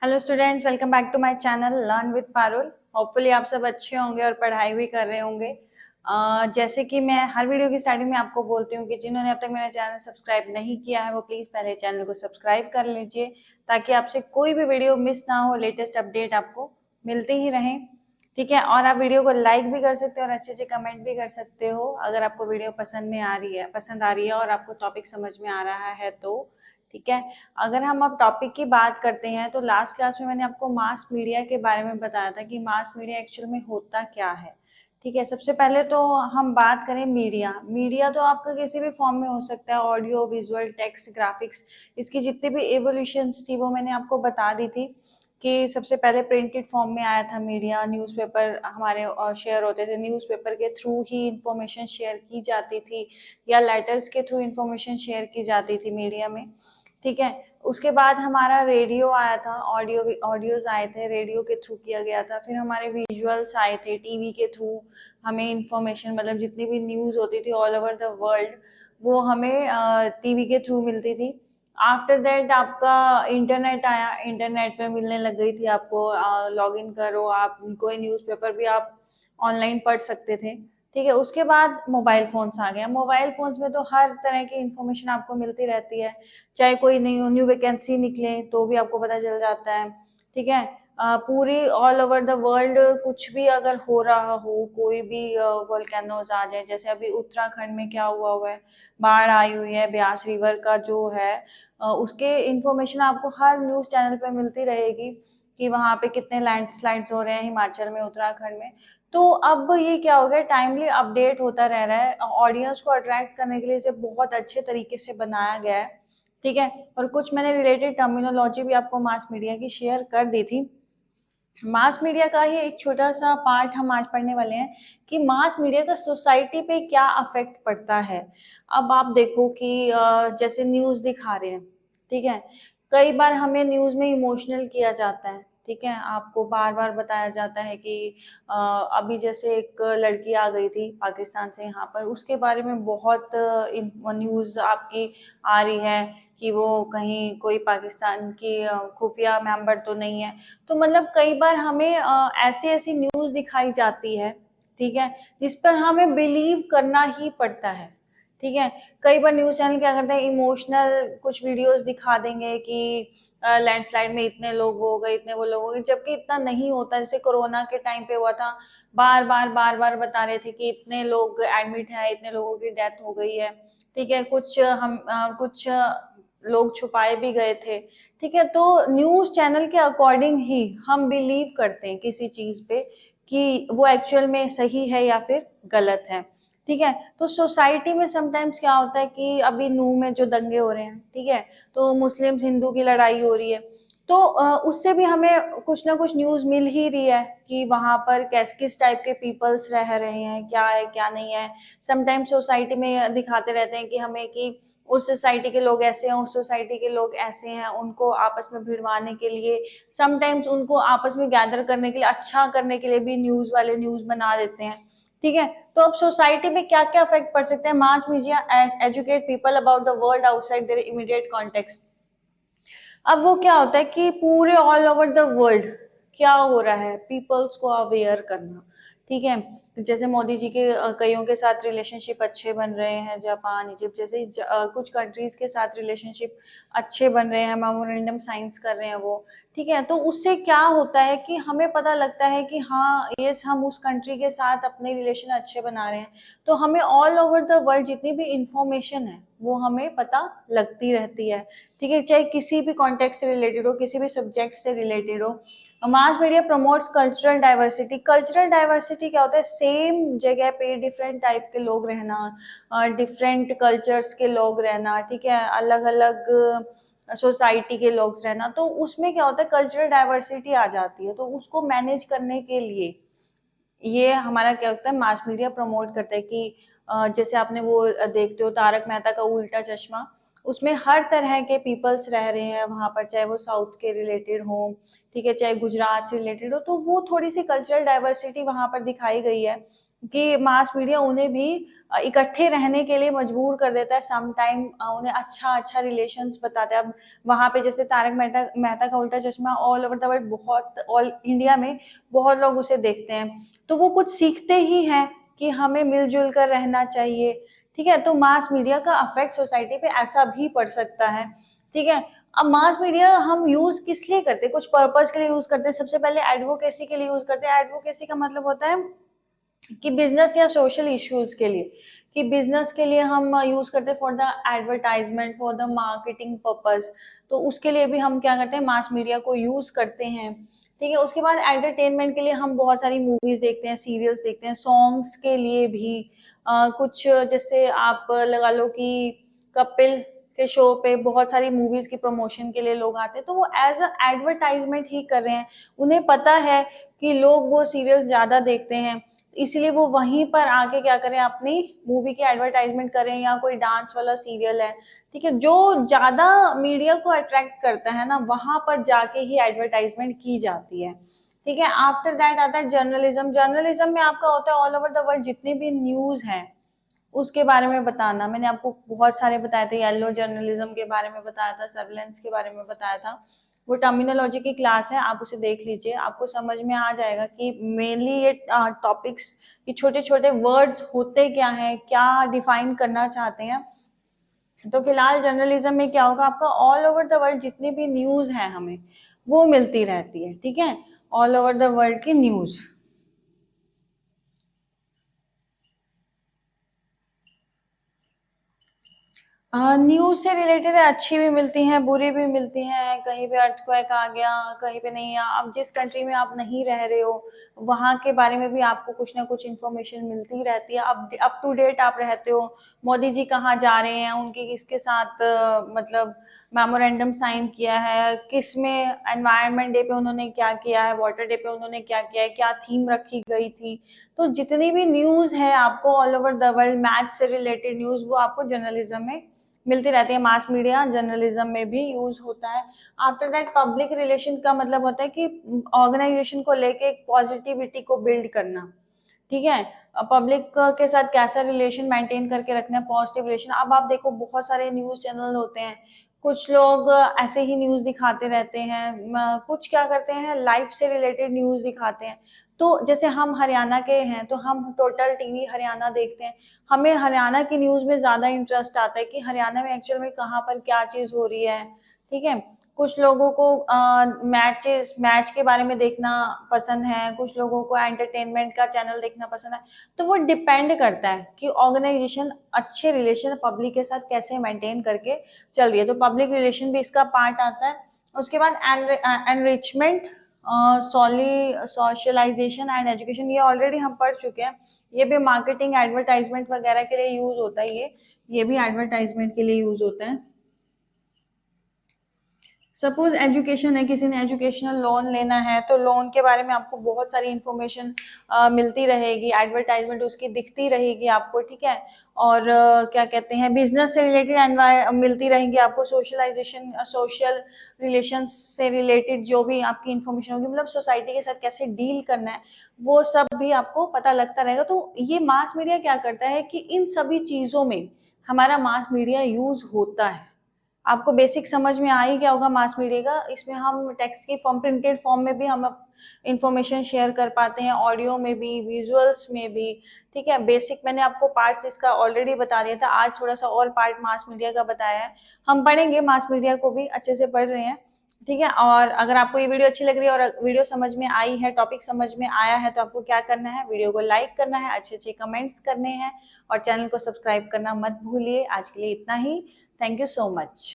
Hello students, welcome back to my channel learn with Parul. Hopefully आप सब अच्छे होंगे और पढ़ाई भी कर रहे होंगे। जैसे कि मैं हर वीडियो की स्टार्टिंग में आपको बोलती हूँ कि जिन्होंने अब तक मेरा चैनल सब्सक्राइब नहीं किया है वो प्लीज़ पहले चैनल को सब्सक्राइब कर लीजिए, ताकि आपसे कोई भी वीडियो मिस ना हो, लेटेस्ट अपडेट आपको मिलते ही रहें। ठीक है, और आप वीडियो को लाइक भी कर सकते हो और अच्छे से कमेंट भी कर सकते हो अगर आपको वीडियो पसंद आ रही है और आपको टॉपिक समझ में आ रहा है तो। ठीक है, अगर हम अब टॉपिक की बात करते हैं तो लास्ट क्लास में मैंने आपको मास मीडिया के बारे में बताया था कि मास मीडिया एक्चुअल में होता क्या है। ठीक है, सबसे पहले तो हम बात करें मीडिया। मीडिया तो आपका किसी भी फॉर्म में हो सकता है, ऑडियो, विजुअल, टेक्स्ट, ग्राफिक्स। इसकी जितनी भी एवोल्यूशंस थी वो मैंने आपको बता दी थी कि सबसे पहले प्रिंटेड फॉर्म में आया था मीडिया। न्यूज़पेपर हमारे शेयर होते थे, न्यूज़पेपर के थ्रू ही इंफॉर्मेशन शेयर की जाती थी या लेटर्स के थ्रू इंफॉर्मेशन शेयर की जाती थी मीडिया में। ठीक है, उसके बाद हमारा रेडियो आया था, ऑडियोज आए थे, रेडियो के थ्रू किया गया था। फिर हमारे विजुअल्स आए थे, टीवी के थ्रू हमें इंफॉर्मेशन, मतलब जितनी भी न्यूज़ होती थी ऑल ओवर द वर्ल्ड वो हमें टीवी के थ्रू मिलती थी। आफ्टर दैट आपका इंटरनेट आया, इंटरनेट पे मिलने लग गई थी आपको। लॉग इन करो आप, कोई न्यूज़पेपर भी आप ऑनलाइन पढ़ सकते थे। ठीक है, उसके बाद मोबाइल फोन्स आ गए। मोबाइल फोन्स में तो हर तरह की इंफॉर्मेशन आपको मिलती रहती है, चाहे कोई न्यू न्यू वैकेंसी निकले तो भी आपको पता चल जाता है। ठीक है, पूरी ऑल ओवर द वर्ल्ड कुछ भी अगर हो रहा हो, कोई भी वोल्केनोज आ जाए, जैसे अभी उत्तराखंड में क्या हुआ है, बाढ़ आई हुई है, ब्यास रिवर का जो है उसके इंफॉर्मेशन आपको हर न्यूज चैनल पे मिलती रहेगी कि वहां पे कितने लैंडस्लाइड्स हो रहे हैं हिमाचल में, उत्तराखंड में। तो अब ये क्या हो गया, टाइमली अपडेट होता रह रहा है। ऑडियंस को अट्रैक्ट करने के लिए इसे बहुत अच्छे तरीके से बनाया गया है। ठीक है, और कुछ मैंने रिलेटेड टर्मिनोलॉजी भी आपको मास मीडिया की शेयर कर दी थी। मास मीडिया का ही एक छोटा सा पार्ट हम आज पढ़ने वाले हैं कि मास मीडिया का सोसाइटी पे क्या अफेक्ट पड़ता है। अब आप देखो कि जैसे न्यूज़ दिखा रहे हैं। ठीक है, कई बार हमें न्यूज़ में इमोशनल किया जाता है। ठीक है, आपको बार बार बताया जाता है कि अभी जैसे एक लड़की आ गई थी पाकिस्तान से यहाँ पर, उसके बारे में बहुत न्यूज़ आपकी आ रही है कि वो कहीं कोई पाकिस्तान की खुफिया मेंबर तो नहीं है। तो मतलब कई बार हमें ऐसी ऐसी न्यूज़ दिखाई जाती है। ठीक है, जिस पर हमें बिलीव करना ही पड़ता है। ठीक है, कई बार न्यूज़ चैनल क्या करते हैं, इमोशनल कुछ वीडियोस दिखा देंगे कि लैंडस्लाइड में इतने लोग हो गए, इतने वो लोग हो गए, जबकि इतना नहीं होता। जैसे कोरोना के टाइम पे हुआ था, बार बार बता रहे थे कि इतने लोग एडमिट हैं, इतने लोगों की डेथ हो गई है। ठीक है, कुछ लोग छुपाए भी गए थे। ठीक है, तो न्यूज़ चैनल के अकॉर्डिंग ही हम बिलीव करते हैं किसी चीज़ पे कि वो एक्चुअल में सही है या फिर गलत है। ठीक है, तो सोसाइटी में समटाइम्स क्या होता है कि अभी नूह में जो दंगे हो रहे हैं, ठीक है, तो मुस्लिम हिंदू की लड़ाई हो रही है, तो उससे भी हमें कुछ ना कुछ न्यूज़ मिल ही रही है कि वहां पर किस टाइप के पीपल्स रह रहे हैं, क्या है क्या नहीं है। समटाइम्स सोसाइटी में दिखाते रहते हैं कि हमें कि उस सोसाइटी के लोग ऐसे हैं, उस सोसाइटी के लोग ऐसे हैं, उनको आपस में भिड़वाने के लिए, समटाइम्स उनको आपस में गैदर करने के लिए, अच्छा करने के लिए भी न्यूज़ वाले न्यूज़ बना देते हैं। ठीक है, तो अब सोसाइटी में क्या क्या इफेक्ट पड़ सकते हैं। Mass media educate people about the world outside there immediate context. अब वो क्या होता है कि पूरे ऑल ओवर द वर्ल्ड क्या हो रहा है, पीपल्स को अवेयर करना। ठीक है, जैसे मोदी जी के कईयों के साथ रिलेशनशिप अच्छे बन रहे हैं, जापान, इजिप्ट जैसे कुछ कंट्रीज के साथ रिलेशनशिप अच्छे बन रहे हैं, मेमोरेंडम साइंस कर रहे हैं वो। ठीक है, तो उससे क्या होता है कि हमें पता लगता है कि हाँ ये हम उस कंट्री के साथ अपने रिलेशन अच्छे बना रहे हैं। तो हमें ऑल ओवर द वर्ल्ड जितनी भी इंफॉर्मेशन है वो हमें पता लगती रहती है। ठीक है, चाहे किसी भी कॉन्टेक्स्ट से रिलेटेड हो, किसी भी सब्जेक्ट से रिलेटेड हो। Mass media promotes cultural diversity. Cultural diversity क्या होता है, सेम जगह पे डिफरेंट टाइप के लोग रहना, डिफरेंट कल्चर्स के लोग रहना। ठीक है, अलग अलग सोसाइटी के लोग रहना, तो उसमें क्या होता है, कल्चरल डाइवर्सिटी आ जाती है। तो उसको मैनेज करने के लिए ये हमारा क्या होता है, मास मीडिया प्रमोट करता है कि जैसे आपने वो देखते हो तारक मेहता का उल्टा चश्मा, उसमें हर तरह के पीपल्स रह रहे हैं वहां पर, चाहे वो साउथ के रिलेटेड हो, ठीक है, चाहे गुजरात से रिलेटेड हो, तो वो थोड़ी सी कल्चरल डाइवर्सिटी वहां पर दिखाई गई है। कि मास मीडिया उन्हें भी इकट्ठे रहने के लिए मजबूर कर देता है, सम टाइम उन्हें अच्छा अच्छा रिलेशंस बताता है। अब वहां पे जैसे तारक मेहता मेहता का उल्टा चश्मा ऑल ओवर द वर्ल्ड, बहुत ऑल इंडिया में बहुत लोग उसे देखते हैं, तो वो कुछ सीखते ही हैं कि हमें मिलजुल कर रहना चाहिए। ठीक है, तो मास मीडिया का अफेक्ट सोसाइटी पे ऐसा भी पड़ सकता है। ठीक है, अब मास मीडिया हम यूज किस लिए करते हैं? कुछ पर्पज के लिए यूज करते हैं। सबसे पहले एडवोकेसी के लिए यूज करते हैं। एडवोकेसी का मतलब होता है कि बिजनेस या सोशल इश्यूज के लिए, कि बिजनेस के लिए हम यूज करते हैं for the advertisement, for the marketing purpose. तो उसके लिए भी हम क्या करते हैं, मास मीडिया को यूज करते हैं। ठीक है, उसके बाद एंटरटेनमेंट के लिए हम बहुत सारी मूवीज देखते हैं, सीरियल्स देखते हैं, सॉन्ग्स के लिए भी कुछ जैसे आप लगा लो कि कपिल के शो पे बहुत सारी मूवीज की प्रमोशन के लिए लोग आते हैं, तो वो एज अ एडवर्टाइजमेंट ही कर रहे हैं। उन्हें पता है कि लोग वो सीरियल्स ज्यादा देखते हैं, इसलिए वो वहीं पर आके क्या करें, अपनी मूवी की एडवर्टाइजमेंट करें, या कोई डांस वाला सीरियल है, ठीक है, जो ज्यादा मीडिया को अट्रैक्ट करता है ना, वहां पर जाके ही एडवर्टाइजमेंट की जाती है। ठीक है, आफ्टर दैट आता है जर्नलिज्म। जर्नलिज्म में आपका होता है ऑल ओवर द वर्ल्ड जितने भी न्यूज हैं उसके बारे में बताना। मैंने आपको बहुत सारे बताए थे, येलो जर्नलिज्म के बारे में बताया था, सर्विलेंस के बारे में बताया था। वो टर्मिनोलॉजी की क्लास है, आप उसे देख लीजिए, आपको समझ में आ जाएगा कि मेनली ये टॉपिक्स, ये छोटे छोटे वर्ड्स होते क्या हैं, क्या डिफाइन करना चाहते हैं। तो फिलहाल जर्नलिज्म में क्या होगा, आपका ऑल ओवर द वर्ल्ड जितनी भी न्यूज है हमें वो मिलती रहती है। ठीक है, ऑल ओवर द वर्ल्ड की न्यूज। न्यूज से रिलेटेड अच्छी भी मिलती हैं, बुरी भी मिलती हैं। कहीं पे अर्थक्वेक आ गया, कहीं पे नहीं। अब जिस कंट्री में आप नहीं रह रहे हो वहां के बारे में भी आपको कुछ ना कुछ इन्फॉर्मेशन मिलती रहती है। अब अप टू डेट आप रहते हो, मोदी जी कहाँ जा रहे हैं, उनके किसके साथ मतलब मेमोरेंडम साइन किया है, किस में एनवायरनमेंट डे पे उन्होंने क्या किया है, वाटर डे पे उन्होंने क्या किया है, क्या थीम रखी गई थी। तो जितनी भी न्यूज है आपको all over the world, match से रिलेटेड न्यूज, वो आपको जर्नलिज्म में मिलती रहती है। मास मीडिया जर्नलिज्म में भी यूज होता है। आफ्टर दैट पब्लिक रिलेशन का मतलब होता है कि ऑर्गेनाइजेशन को लेके एक पॉजिटिविटी को बिल्ड करना। ठीक है, पब्लिक के साथ कैसा रिलेशन मेंटेन करके रखना है, पॉजिटिव रिलेशन। अब आप देखो बहुत सारे न्यूज चैनल होते हैं, कुछ लोग ऐसे ही न्यूज दिखाते रहते हैं, कुछ क्या करते हैं, लाइफ से रिलेटेड न्यूज दिखाते हैं। तो जैसे हम हरियाणा के हैं तो हम टोटल टीवी हरियाणा देखते हैं, हमें हरियाणा की न्यूज में ज्यादा इंटरेस्ट आता है कि हरियाणा में एक्चुअल में कहाँ पर क्या चीज हो रही है। ठीक है, कुछ लोगों को मैच के बारे में देखना पसंद है, कुछ लोगों को एंटरटेनमेंट का चैनल देखना पसंद है। तो वो डिपेंड करता है कि ऑर्गेनाइजेशन अच्छे रिलेशन पब्लिक के साथ कैसे मेंटेन करके चल रही है। तो पब्लिक रिलेशन भी इसका पार्ट आता है। उसके बाद एनरिचमेंट, सोशलाइजेशन एंड एजुकेशन, ये ऑलरेडी हम पढ़ चुके हैं। ये भी मार्केटिंग एडवर्टाइजमेंट वगैरह के लिए यूज होता है। ये भी एडवर्टाइजमेंट के लिए यूज होता है। सपोज एजुकेशन है, किसी ने एजुकेशनल लोन लेना है तो लोन के बारे में आपको बहुत सारी इंफॉर्मेशन मिलती रहेगी, एडवर्टाइजमेंट उसकी दिखती रहेगी आपको। ठीक है, और क्या कहते हैं, बिजनेस से रिलेटेड मिलती रहेंगी आपको, सोशलाइजेशन, सोशल रिलेशन से रिलेटेड जो भी आपकी इंफॉर्मेशन होगी, मतलब सोसाइटी के साथ कैसे डील करना है, वो सब भी आपको पता लगता रहेगा। तो ये मास मीडिया क्या करता है कि इन सभी चीजों में हमारा मास मीडिया यूज होता है। आपको बेसिक समझ में आ ही गया होगा मास मीडिया का। इसमें हम टेक्स्ट की फॉर्म, प्रिंटेड फॉर्म में भी हम इंफॉर्मेशन शेयर कर पाते हैं, ऑडियो में भी, विजुअल्स में भी। ठीक है, बेसिक मैंने आपको पार्ट्स इसका ऑलरेडी बता दिया था, आज थोड़ा सा और पार्ट मास मीडिया का बताया है। हम पढ़ेंगे मास मीडिया को भी, अच्छे से पढ़ रहे हैं। ठीक है, और अगर आपको ये वीडियो अच्छी लग रही है और वीडियो समझ में आई है, टॉपिक समझ में आया है, तो आपको क्या करना है, वीडियो को लाइक करना है, अच्छे अच्छे कमेंट्स करने हैं, और चैनल को सब्सक्राइब करना मत भूलिए। आज के लिए इतना ही। Thank you so much.